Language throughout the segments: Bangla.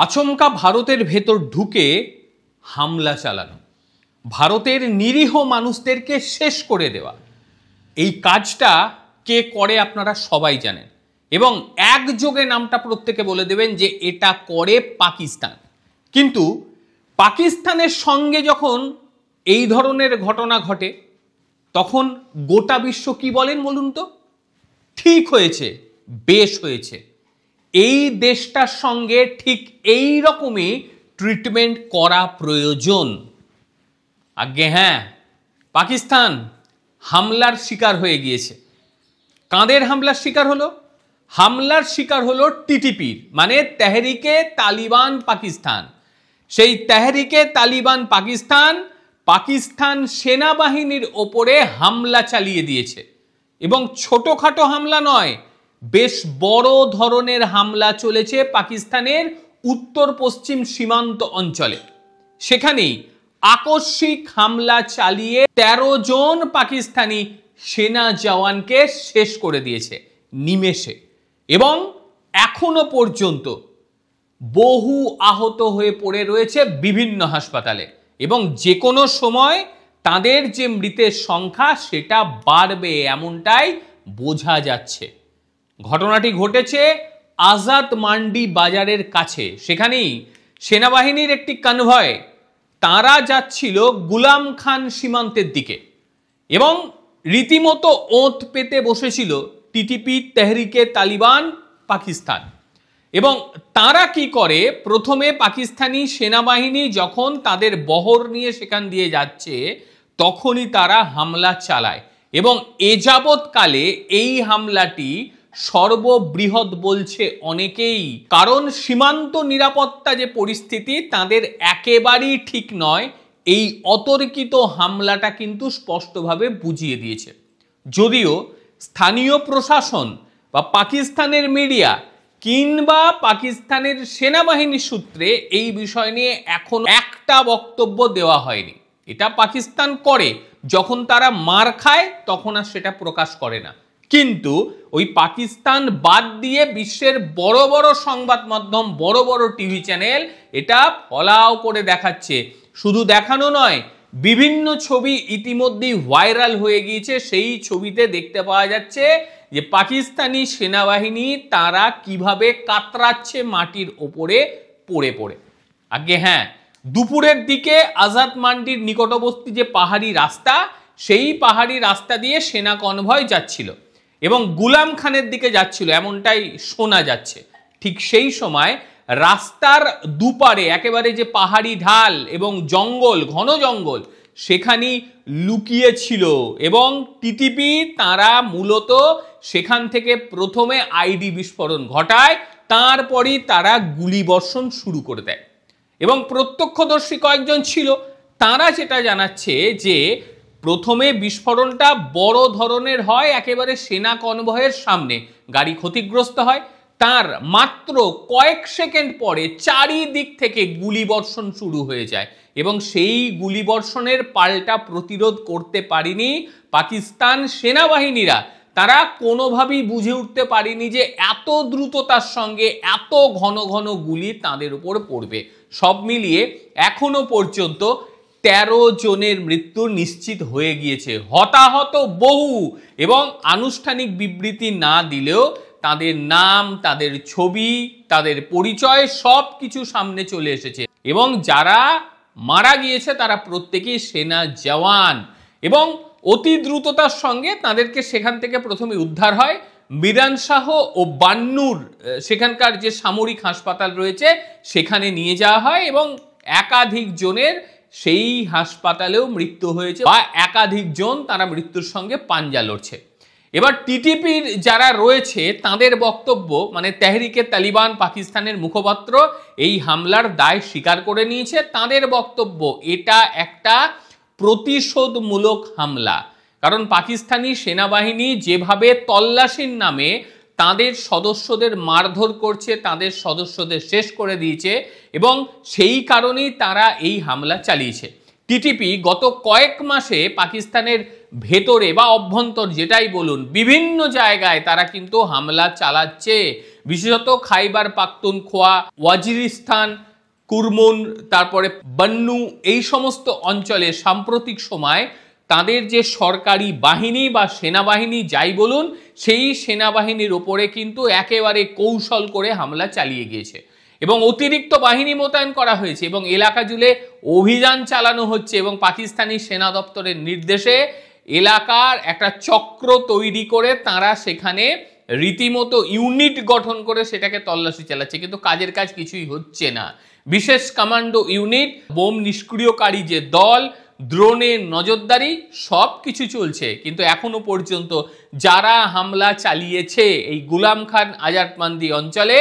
আচমকা ভারতের ভেতর ঢুকে হামলা চালানো, ভারতের নিরীহ মানুষদেরকে শেষ করে দেওয়া, এই কাজটা কে করে আপনারা সবাই জানেন এবং একযোগে নামটা প্রত্যেকে বলে দেবেন যে এটা করে পাকিস্তান। কিন্তু পাকিস্তানের সঙ্গে যখন এই ধরনের ঘটনা ঘটে তখন গোটা বিশ্ব কি বলেন বলুন তো? ঠিক হয়েছে, বেশ হয়েছে, এই দেশটার সঙ্গে ঠিক এই রকমই ট্রিটমেন্ট করা প্রয়োজন। আজ্ঞে হ্যাঁ, পাকিস্তান হামলার শিকার হয়ে গিয়েছে। কাদের হামলার শিকার হলো? হামলার শিকার হলো টিটিপির, মানে তেহরিকে তালিবান পাকিস্তান। সেই তেহরিকে তালিবান পাকিস্তান পাকিস্তান সেনাবাহিনীর ওপরে হামলা চালিয়ে দিয়েছে এবং ছোটখাটো হামলা নয়, বেশ বড় ধরনের হামলা চলেছে পাকিস্তানের উত্তর পশ্চিম সীমান্ত অঞ্চলে। সেখানেই আকস্মিক হামলা চালিয়ে 13 জন পাকিস্তানি সেনা জওয়ানকে শেষ করে দিয়েছে নিমেষে এবং এখনো পর্যন্ত বহু আহত হয়ে পড়ে রয়েছে বিভিন্ন হাসপাতালে এবং যে কোনো সময় তাদের যে মৃতের সংখ্যা সেটা বাড়বে এমনটাই বোঝা যাচ্ছে। ঘটনাটি ঘটেছে আজাদ মান্ডি বাজারের কাছে। সেখানেই সেনাবাহিনীর একটি কনভয় তারা যাচ্ছিল গুলাম খান সীমান্তের দিকে এবং রীতিমতো ওঁত পেতে বসেছিল টিটিপি তেহরিকে তালিবান পাকিস্তান। এবং তারা কি করে, প্রথমে পাকিস্তানি সেনাবাহিনী যখন তাদের বহর নিয়ে সেখান দিয়ে যাচ্ছে তখনই তারা হামলা চালায় এবং এ যাবৎকালে এই হামলাটি সর্ববৃহৎ বলছে অনেকেই, কারণ সীমান্ত নিরাপত্তা যে পরিস্থিতি তাদের একেবারেই ঠিক নয়, এই অতর্কিত হামলাটা কিন্তু স্পষ্টভাবে বুঝিয়ে দিয়েছে। যদিও স্থানীয় প্রশাসন বা পাকিস্তানের মিডিয়া কিংবা পাকিস্তানের সেনাবাহিনী সূত্রে এই বিষয় নিয়ে এখন একটা বক্তব্য দেওয়া হয়নি। এটা পাকিস্তান করে, যখন তারা মার খায় তখন আর সেটা প্রকাশ করে না। কিন্তু ওই পাকিস্তান বাদ দিয়ে বিশ্বের বড় বড় সংবাদ মাধ্যম, বড় বড় টিভি চ্যানেল এটা ফলাও করে দেখাচ্ছে। শুধু দেখানো নয়, বিভিন্ন ছবি ইতিমধ্যেই ভাইরাল হয়ে গিয়েছে। সেই ছবিতে দেখতে পাওয়া যাচ্ছে যে পাকিস্তানি সেনাবাহিনী তারা কিভাবে কাতরাচ্ছে মাটির ওপরে পড়ে পড়ে। আগে হ্যাঁ, দুপুরের দিকে আজাদ মান্ডির নিকটবর্তী যে পাহাড়ি রাস্তা, সেই পাহাড়ি রাস্তা দিয়ে সেনা কনভয় যাচ্ছিল এবং গুলাম খানের দিকে যাচ্ছিল এমনটাই শোনা যাচ্ছে। ঠিক সেই সময় রাস্তার দুপারে একেবারে যে পাহাড়ি ঢাল এবং জঙ্গল, ঘন জঙ্গল, সেখানেই লুকিয়েছিল এবং টিটিপি তারা মূলত সেখান থেকে প্রথমে আইডি বিস্ফোরণ ঘটায়, তারপরই তারা গুলি বর্ষণ শুরু করে দেয় এবং প্রত্যক্ষদর্শী কয়েকজন ছিল, তারা যেটা জানাচ্ছে যে প্রথমে বিস্ফোরণটা বড় ধরনের হয় একেবারে সেনা কনভয়ের সামনে, গাড়ি ক্ষতিগ্রস্ত হয়, তার মাত্র কয়েক সেকেন্ড পরে চারিদিক থেকে গুলি বর্ষণ শুরু হয়ে যায় এবং সেই গুলি বর্ষণের পাল্টা প্রতিরোধ করতে পারেনি পাকিস্তান সেনাবাহিনীরা। তারা কোনোভাবেই বুঝে উঠতে পারেনি যে এত দ্রুততার সঙ্গে এত ঘন ঘন গুলি তাদের উপর পড়বে। সব মিলিয়ে এখনো পর্যন্ত 13 জনের মৃত্যু নিশ্চিত হয়ে গিয়েছে, হতাহত বহু এবং আনুষ্ঠানিক বিবৃতি না দিলেও তাদের নাম, তাদের ছবি, তাদের পরিচয় সব কিছু সামনে চলে এসেছে এবং যারা মারা গিয়েছে তারা প্রত্যেকেই সেনা জওয়ান এবং অতি দ্রুততার সঙ্গে তাদেরকে সেখান থেকে প্রথমে উদ্ধার হয় মিরানশাহ ও বান্নুর সেখানকার যে সামরিক হাসপাতাল রয়েছে সেখানে নিয়ে যাওয়া হয় এবং একাধিক জনের সেই হাসপাতালেও মৃত্যু হয়েছে বা একাধিক জন তারা মৃত্যুর সঙ্গে পাঞ্জা লড়ছে। এবার টিটিপির যারা রয়েছে তাদের বক্তব্য, মানে তেহরিকে তালিবান পাকিস্তানের মুখপাত্র এই হামলার দায় স্বীকার করে নিয়েছে। তাদের বক্তব্য এটা একটা প্রতিশোধমূলক হামলা, কারণ পাকিস্তানি সেনাবাহিনী যেভাবে তল্লাশির নামে তাদের সদস্যদের মারধর করছে, তাদের সদস্যদের শেষ করে দিয়েছে এবং সেই কারণেই তারা এই হামলা চালিয়েছে। টিটিপি গত কয়েক মাসে পাকিস্তানের ভেতরে বা অভ্যন্তর যেটাই বলুন বিভিন্ন জায়গায় তারা কিন্তু হামলা চালাচ্ছে, বিশেষত খাইবার পাখতুনখোয়া, ওয়াজিরিস্তান, কুরমুন, তারপরে বন্নু, এই সমস্ত অঞ্চলে সাম্প্রতিক সময় তাদের যে সরকারি বাহিনী বা সেনাবাহিনী যাই বলুন, সেই সেনাবাহিনীর ওপরে কিন্তু একেবারে কৌশল করে হামলা চালিয়ে গিয়েছে এবং অতিরিক্ত বাহিনী মোতায়েন করা হয়েছে এবং এলাকা জুড়ে অভিযান চালানো হচ্ছে এবং পাকিস্তানি সেনা দপ্তরের নির্দেশে এলাকার একটা চক্র তৈরি করে তারা সেখানে রীতিমতো ইউনিট গঠন করে সেটাকে তল্লাশি চালাচ্ছে, কিন্তু কাজের কাজ কিছুই হচ্ছে না। বিশেষ কমান্ডো ইউনিট, বোম নিষ্ক্রিয়কারী যে দল, ড্রোনের নজরদারি, সব কিছু চলছে, কিন্তু এখনো পর্যন্ত যারা হামলা চালিয়েছে এই গুলাম খান আজাদমান্দি অঞ্চলে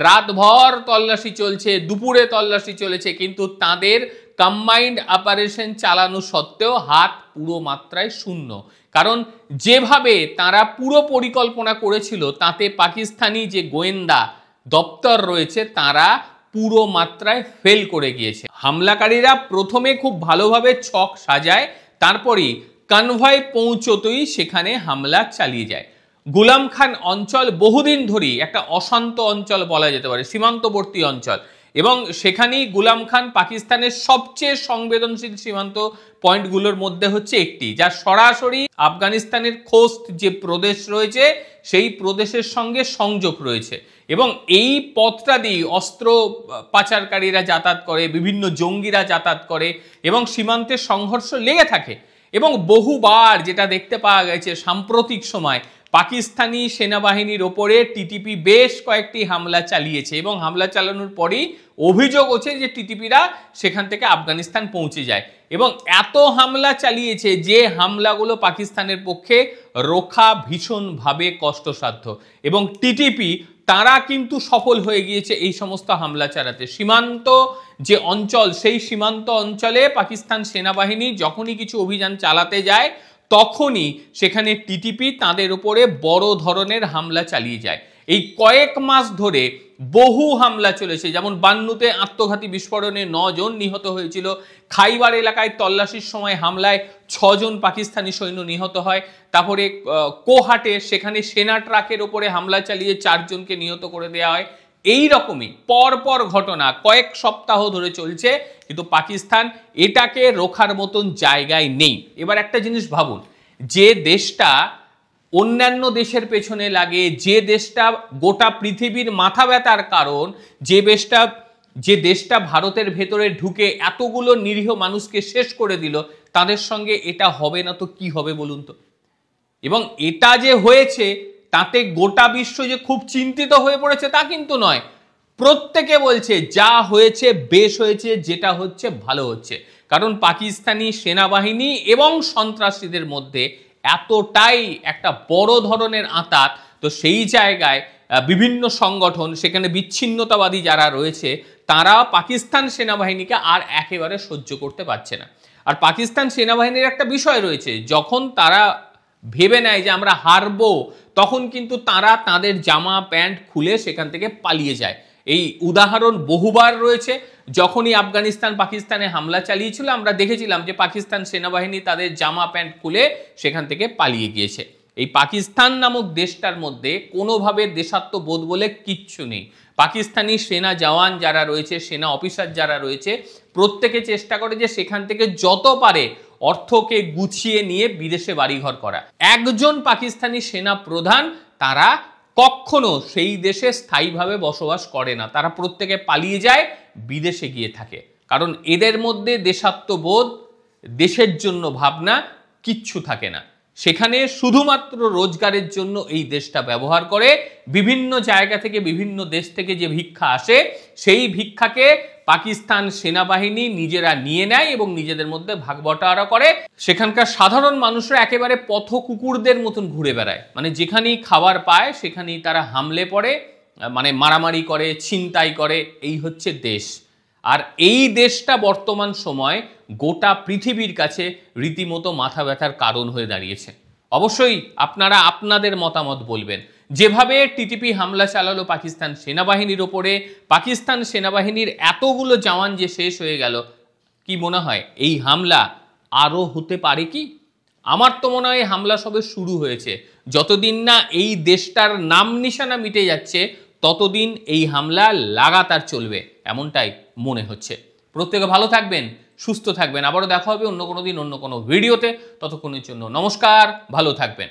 রাতভর তল্লাশি চলছে, দুপুরে তল্লাশি চলেছে, কিন্তু তাদের কম্বাইন্ড অপারেশন চালানো সত্ত্বেও হাত পুরো মাত্রায় শূন্য। কারণ যেভাবে তারা পুরো পরিকল্পনা করেছিল তাতে পাকিস্তানি যে গোয়েন্দা দপ্তর রয়েছে তারা পুরো মাত্রায় ফেল করে গিয়েছে। হামলাকারীরা প্রথমে খুব ভালোভাবে ছক সাজায়, তারপরেই কনভয় পৌঁছতেই সেখানে হামলা চালিয়ে যায়। গুলাম খান অঞ্চল বহুদিন ধরেই একটা অশান্ত অঞ্চল বলা যেতে পারে, সীমান্তবর্তী অঞ্চল, এবং সেখানেই গুলাম খান পাকিস্তানের সবচেয়ে সংবেদনশীল সীমান্ত পয়েন্টগুলোর মধ্যে হচ্ছে একটি, যা সরাসরি আফগানিস্তানের খোস্ত যে প্রদেশ রয়েছে সেই প্রদেশের সঙ্গে সংযোগ রয়েছে এবং এই পথটা দিয়ে অস্ত্র পাচারকারীরা যাতায়াত করে, বিভিন্ন জঙ্গিরা যাতায়াত করে এবং সীমান্তের সংঘর্ষ লেগে থাকে। এবং বহুবার যেটা দেখতে পাওয়া গেছে সাম্প্রতিক সময় পাকিস্তানি সেনাবাহিনীর ওপরে টিটিপি বেশ কয়েকটি হামলা চালিয়েছে এবং হামলা চালানোর পরেই অভিযোগ হচ্ছে যে টিটিপিরা সেখান থেকে আফগানিস্তান পৌঁছে যায় এবং এত হামলা চালিয়েছে যে হামলাগুলো পাকিস্তানের পক্ষে রোখা ভীষণভাবে কষ্টসাধ্য এবং টিটিপি তারা কিন্তু সফল হয়ে গিয়েছে এই সমস্ত হামলা চালাতে। সীমান্ত যে অঞ্চল, সেই সীমান্ত অঞ্চলে পাকিস্তান সেনাবাহিনী যখনই কিছু অভিযান চালাতে যায় তখনই সেখানে টিটিপি তাদের উপরে বড় ধরনের হামলা চালিয়ে যায়। এই কয়েক মাস ধরে বহু হামলা চলেছে, যেমন বান্নুতে আত্মঘাতী বিস্ফোরণে 9 জন নিহত হয়েছিল, খাইবার এলাকায় তল্লাশির সময় হামলায় 6 জন পাকিস্তানি সৈন্য নিহত হয়, তারপরে কোহাটে সেখানে সেনা ট্রাকের ওপরে হামলা চালিয়ে 4 জনকে নিহত করে দেওয়া হয়। এই রকমই পরপর ঘটনা কয়েক সপ্তাহ ধরে চলছে, কিন্তু পাকিস্তান এটাকে রোখার মতন জায়গায় নেই। এবার একটা জিনিস ভাবুন, যে দেশটা অন্যান্য দেশের পেছনে লাগে, যে দেশটা গোটা পৃথিবীর মাথা ব্যথার কারণ, যে দেশটা ভারতের ভেতরে ঢুকে এতগুলো নিরীহ মানুষকে শেষ করে দিল, তাদের সঙ্গে এটা হবে না তো কি হবে বলুন তো? এবং এটা যে হয়েছে তাতে গোটা বিশ্ব যে খুব চিন্তিত হয়ে পড়েছে তা কিন্তু নয়, প্রত্যেকে বলছে যা হয়েছে বেশ হয়েছে, যেটা হচ্ছে ভালো হচ্ছে। কারণ পাকিস্তানি সেনাবাহিনী এবং সন্ত্রাসীদের মধ্যে এতটাই একটা বড় ধরনের আঁতাত, তো সেই জায়গায় বিভিন্ন সংগঠন, সেখানে বিচ্ছিন্নতাবাদী যারা রয়েছে তারা পাকিস্তান সেনাবাহিনীকে আর একেবারে সহ্য করতে পারছে না। আর পাকিস্তান সেনাবাহিনীর একটা বিষয় রয়েছে, যখন তারা ভেবে নেয় যে আমরা হারবো তখন কিন্তু তারা তাদের জামা প্যান্ট খুলে সেখান থেকে পালিয়ে যায়। এই উদাহরণ বহুবার রয়েছে। যখনই আফগানিস্তান পাকিস্তানে হামলা চালিয়েছিল আমরা দেখেছিলাম যে পাকিস্তান সেনাবাহিনী তাদের জামা প্যান্ট খুলে সেখান থেকে পালিয়ে গিয়েছে। এই পাকিস্তান নামক দেশটার মধ্যে কোনোভাবে দেশাত্মবোধ বলে কিচ্ছু নেই। পাকিস্তানি সেনা জওয়ান যারা রয়েছে, সেনা অফিসার যারা রয়েছে, প্রত্যেকে চেষ্টা করে যে সেখান থেকে যত পারে অর্থকে গুছিয়ে নিয়ে বিদেশে বাড়িঘর করা। একজন পাকিস্তানি সেনা প্রধান তারা কখনো সেই দেশে স্থায়ীভাবে বসবাস করে না, তারা প্রত্যেকে পালিয়ে যায়, বিদেশে গিয়ে থাকে। কারণ এদের মধ্যে দেশাত্মবোধ, দেশের জন্য ভাবনা কিচ্ছু থাকে না। সেখানে শুধুমাত্র রোজগারের জন্য এই দেশটা ব্যবহার করে। বিভিন্ন জায়গা থেকে, বিভিন্ন দেশ থেকে যে ভিক্ষা আসে সেই ভিক্ষাকে পাকিস্তান সেনাবাহিনী নিজেরা নিয়ে নেয় এবং নিজেদের মধ্যে ভাগ বটারা করে। সেখানকার সাধারণ মানুষরা একেবারে পথ কুকুরদের মতন ঘুরে বেড়ায়, মানে যেখানেই খাবার পায় সেখানেই তারা হামলে পড়ে, মানে মারামারি করে, ছিনতাই করে। এই হচ্ছে দেশ। আর এই দেশটা বর্তমান সময় গোটা পৃথিবীর কাছে রীতিমতো মাথা ব্যথার কারণ হয়ে দাঁড়িয়েছে। অবশ্যই আপনারা আপনাদের মতামত বলবেন। যেভাবে টিটিপি হামলা চালালো পাকিস্তান সেনাবাহিনীর ওপরে, পাকিস্তান সেনাবাহিনীর এতগুলো জওয়ান যে শেষ হয়ে গেল, কি মনে হয় এই হামলা আরও হতে পারে কি? আমার তো মনে হয় হামলা সবে শুরু হয়েছে। যতদিন না এই দেশটার নাম নিশানা মিটে যাচ্ছে ততদিন এই হামলা লাগাতার চলবে এমনটাই মনে হচ্ছে। প্রত্যেকে ভালো থাকবেন, সুস্থ থাকবেন। আবারও দেখা হবে অন্য কোনো দিন অন্য কোনো ভিডিওতে। ততক্ষণের জন্য নমস্কার, ভালো থাকবেন।